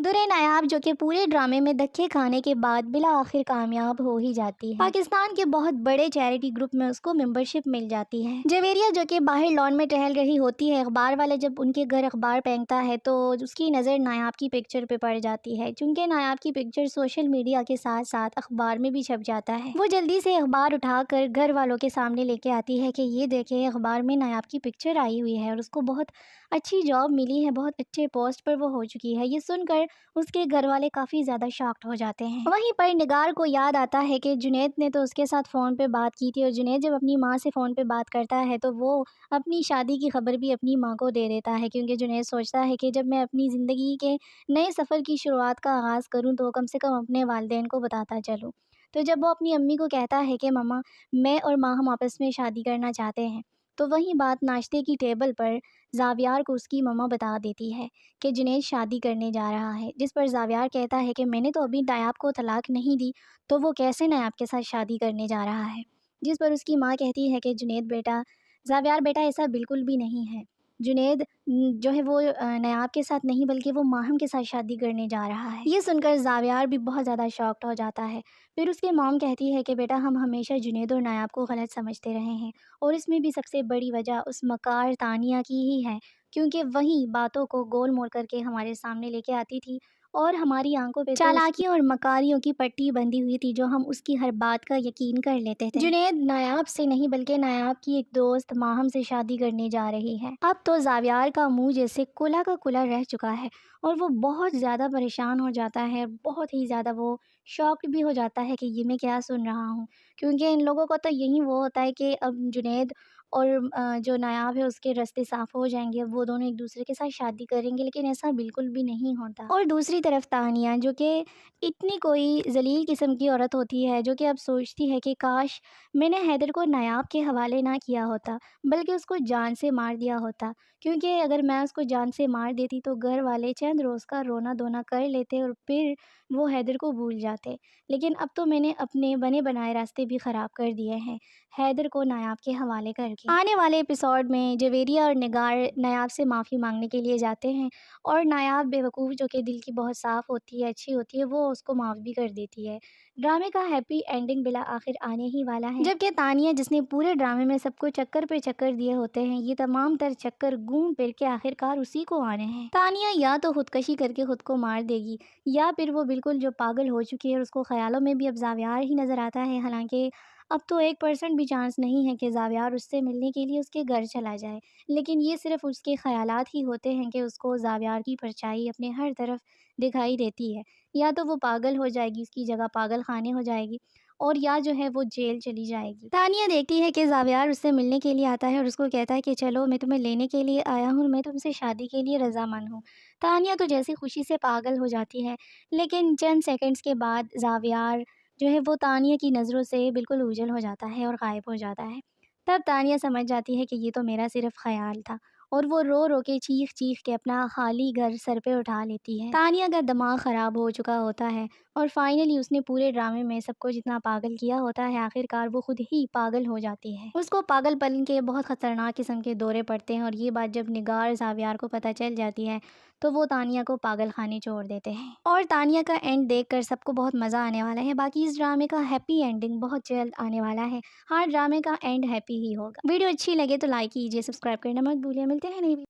درے نایاب جو کہ پورے ڈرامے میں دھکے کھانے کے بعد بالآخر کامیاب ہو ہی جاتی ہے۔ پاکستان کے بہت بڑے چیریٹی گروپ میں اس کو ممبرشپ مل جاتی ہے۔ جویریہ جو کہ باہر لان میں ٹہل رہی ہوتی ہے، اخبار والے جب ان کے گھر اخبار پھینکتا ہے تو اس کی نظر نایاب کی پکچر پہ پڑ جاتی ہے۔ چونکہ نایاب کی پکچر سوشل میڈیا کے ساتھ ساتھ اخبار میں بھی چھپ جاتا ہے، وہ جلدی سے اخبار اٹھا کر گھر والوں کے سامنے لے کے آتی ہے کہ یہ دیکھیں اخبار میں نایاب کی پکچر آئی ہوئی ہے اور اس کو بہت اچھی جاب ملی ہے، بہت اچھے پوسٹ پر وہ ہو چکی ہے۔ یہ سن کر اس کے گھر والے کافی زیادہ شاکڈ ہو جاتے ہیں۔ وہیں پر نگار کو یاد آتا ہے کہ جنید نے تو اس کے ساتھ فون پہ بات کی تھی، اور جنید جب اپنی ماں سے فون پہ بات کرتا ہے تو وہ اپنی شادی کی خبر بھی اپنی ماں کو دے دیتا ہے، کیونکہ جنید سوچتا ہے کہ جب میں اپنی زندگی کے نئے سفر کی شروعات کا آغاز کروں تو کم سے کم اپنے والدین کو بتاتا چلوں۔ تو جب وہ اپنی امی کو کہتا ہے کہ ماما میں اور ماں ہم آپس میں شادی کرنا چاہتے ہیں، تو وہی بات ناشتے کی ٹیبل پر زاویار کو اس کی ماما بتا دیتی ہے کہ جنید شادی کرنے جا رہا ہے، جس پر زاویار کہتا ہے کہ میں نے تو ابھی نایاب کو طلاق نہیں دی، تو وہ کیسے نایاب کے ساتھ شادی کرنے جا رہا ہے؟ جس پر اس کی ماں کہتی ہے کہ جنید بیٹا، زاویار بیٹا ایسا بالکل بھی نہیں ہے، جنید جو ہے وہ نایاب کے ساتھ نہیں بلکہ وہ ماہم کے ساتھ شادی کرنے جا رہا ہے۔ یہ سن کر زاویار بھی بہت زیادہ شاکڈ ہو جاتا ہے۔ پھر اس کے مام کہتی ہے کہ بیٹا ہم ہمیشہ جنید اور نایاب کو غلط سمجھتے رہے ہیں، اور اس میں بھی سب سے بڑی وجہ اس مکار تانیہ کی ہی ہے، کیونکہ وہی باتوں کو گول مول کر کے ہمارے سامنے لے کے آتی تھی اور ہماری آنکھوں پہ چالاکیوں اور مکاریوں کی پٹی بندھی ہوئی تھی، جو ہم اس کی ہر بات کا یقین کر لیتے تھے۔ جنید نایاب سے نہیں بلکہ نایاب کی ایک دوست ماہم سے شادی کرنے جا رہی ہے۔ اب تو زاویار کا منہ جیسے کلا کا کلا رہ چکا ہے اور وہ بہت زیادہ پریشان ہو جاتا ہے، بہت ہی زیادہ وہ شاکڈ بھی ہو جاتا ہے کہ یہ میں کیا سن رہا ہوں، کیونکہ ان لوگوں کو تو یہی وہ ہوتا ہے کہ اب جنید اور جو نایاب ہے اس کے راستے صاف ہو جائیں گے، اب وہ دونوں ایک دوسرے کے ساتھ شادی کریں گے، لیکن ایسا بالکل بھی نہیں ہوتا۔ اور دوسری طرف تانیہ جو کہ اتنی کوئی ذلیل قسم کی عورت ہوتی ہے، جو کہ اب سوچتی ہے کہ کاش میں نے حیدر کو نایاب کے حوالے نہ کیا ہوتا بلکہ اس کو جان سے مار دیا ہوتا، کیونکہ اگر میں اس کو جان سے مار دیتی تو گھر والے چند روز کا رونا دھونا کر لیتے اور پھر وہ حیدر کو بھول جاتے، لیکن اب تو میں نے اپنے بنے بنائے راستے بھی خراب کر دیے ہیں حیدر کو نایاب کے حوالے کر کے۔ آنے والے ایپیسوڈ میں جویریہ اور نگار نایاب سے معافی مانگنے کے لیے جاتے ہیں، اور نایاب بے وقوف جو کہ دل کی بہت صاف ہوتی ہے، اچھی ہوتی ہے، وہ اس کو معاف بھی کر دیتی ہے۔ ڈرامے کا ہیپی اینڈنگ بالآخر آنے ہی والا ہے، جبکہ تانیہ جس نے پورے ڈرامے میں سب کو چکر پہ چکر دیے ہوتے ہیں، یہ تمام تر چکر گھوم پھر کے آخرکار اسی کو آنے ہیں۔ تانیہ یا تو خودکشی کر کے خود کو مار دے گی، یا پھر وہ بالکل جو پاگل ہو چکی ہے اور اس کو خیالوں میں بھی اب زاویار ہی نظر آتا ہے، حالانکہ اب تو 1% بھی چانس نہیں ہے کہ زاویار اس سے ملنے کے لیے اس کے گھر چلا جائے، لیکن یہ صرف اس کے خیالات ہی ہوتے ہیں کہ اس کو زاویار کی پرچھائی اپنے ہر طرف دکھائی دیتی ہے، یا تو وہ پاگل ہو جائے گی، اس کی جگہ پاگل خانے ہو جائے گی، اور یا جو ہے وہ جیل چلی جائے گی۔ تانیہ دیکھتی ہے کہ زاویار اس سے ملنے کے لیے آتا ہے اور اس کو کہتا ہے کہ چلو میں تمہیں لینے کے لیے آیا ہوں، میں تم سے شادی کے لیے رضامند ہوں۔ تانیہ تو جیسی خوشی سے پاگل ہو جاتی ہے، لیکن چند سیکنڈز کے بعد زاویار جو ہے وہ تانیہ کی نظروں سے بالکل اوجھل ہو جاتا ہے اور غائب ہو جاتا ہے۔ تب تانیہ سمجھ جاتی ہے کہ یہ تو میرا صرف خیال تھا، اور وہ رو رو کے چیخ چیخ کے اپنا خالی گھر سر پہ اٹھا لیتی ہے۔ تانیہ کا دماغ خراب ہو چکا ہوتا ہے، اور فائنلی اس نے پورے ڈرامے میں سب کو جتنا پاگل کیا ہوتا ہے، آخرکار وہ خود ہی پاگل ہو جاتی ہے۔ اس کو پاگل پن کے بہت خطرناک قسم کے دورے پڑتے ہیں، اور یہ بات جب نگار زاویار کو پتہ چل جاتی ہے تو وہ تانیہ کو پاگل خانے چھوڑ دیتے ہیں، اور تانیہ کا اینڈ دیکھ کر سب کو بہت مزہ آنے والا ہے۔ باقی اس ڈرامے کا ہیپی اینڈنگ بہت جلد آنے والا ہے، ہر ڈرامے کا اینڈ ہیپی ہی ہوگا۔ ویڈیو اچھی لگے تو لائک کیجیے، سبسکرائب کرنا مت بھولیے، ملتے ہیں نئی